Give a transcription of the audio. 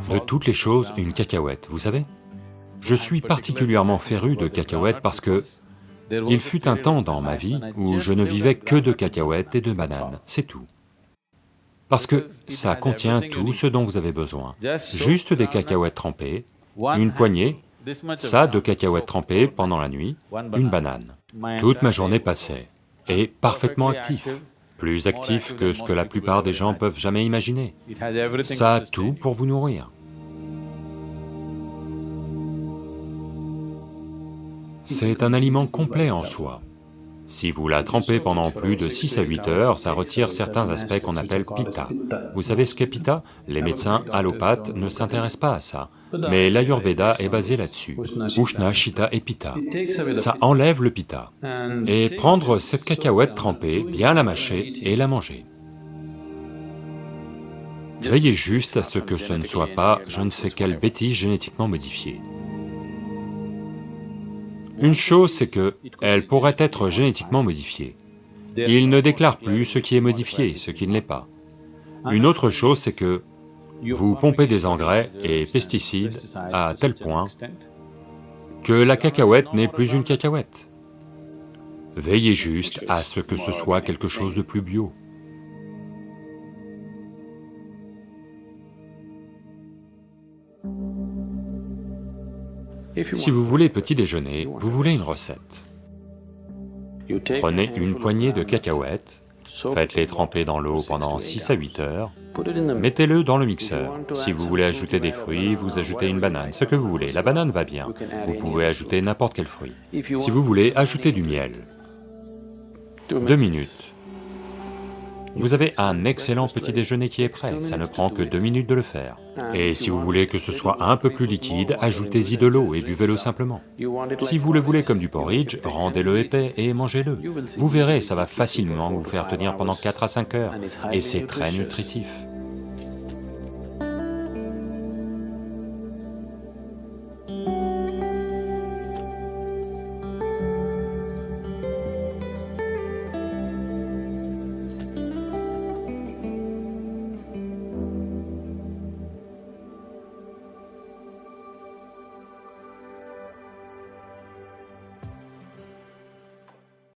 De toutes les choses, une cacahuète, vous savez? Je suis particulièrement féru de cacahuètes parce que il fut un temps dans ma vie où je ne vivais que de cacahuètes et de bananes, c'est tout. Parce que ça contient tout ce dont vous avez besoin. Juste des cacahuètes trempées, une poignée, ça de cacahuètes trempées pendant la nuit, une banane. Toute ma journée passait, et parfaitement actif, plus actif que ce que la plupart des gens peuvent jamais imaginer. Ça a tout pour vous nourrir. C'est un aliment complet en soi. Si vous la trempez pendant plus de 6 à 8 heures, ça retire certains aspects qu'on appelle pitta. Vous savez ce qu'est pitta? Les médecins allopathes ne s'intéressent pas à ça, mais l'Ayurveda est basé là-dessus. Ushna, Shita et pitta. Ça enlève le pitta. Et prendre cette cacahuète trempée, bien la mâcher et la manger. Veillez juste à ce que ce ne soit pas je ne sais quelle bêtise génétiquement modifiée. Une chose, c'est que elle pourrait être génétiquement modifiée. Il ne déclare plus ce qui est modifié, ce qui ne l'est pas. Une autre chose, c'est que vous pompez des engrais et pesticides à tel point que la cacahuète n'est plus une cacahuète. Veillez juste à ce que ce soit quelque chose de plus bio. Si vous voulez petit déjeuner, vous voulez une recette. Prenez une poignée de cacahuètes, faites-les tremper dans l'eau pendant 6 à 8 heures, mettez-le dans le mixeur. Si vous voulez ajouter des fruits, vous ajoutez une banane, ce que vous voulez, la banane va bien. Vous pouvez ajouter n'importe quel fruit. Si vous voulez ajouter du miel, 2 minutes. Vous avez un excellent petit déjeuner qui est prêt, ça ne prend que 2 minutes de le faire. Et si vous voulez que ce soit un peu plus liquide, ajoutez-y de l'eau et buvez-le simplement. Si vous le voulez comme du porridge, rendez-le épais et mangez-le. Vous verrez, ça va facilement vous faire tenir pendant 4 à 5 heures, et c'est très nutritif.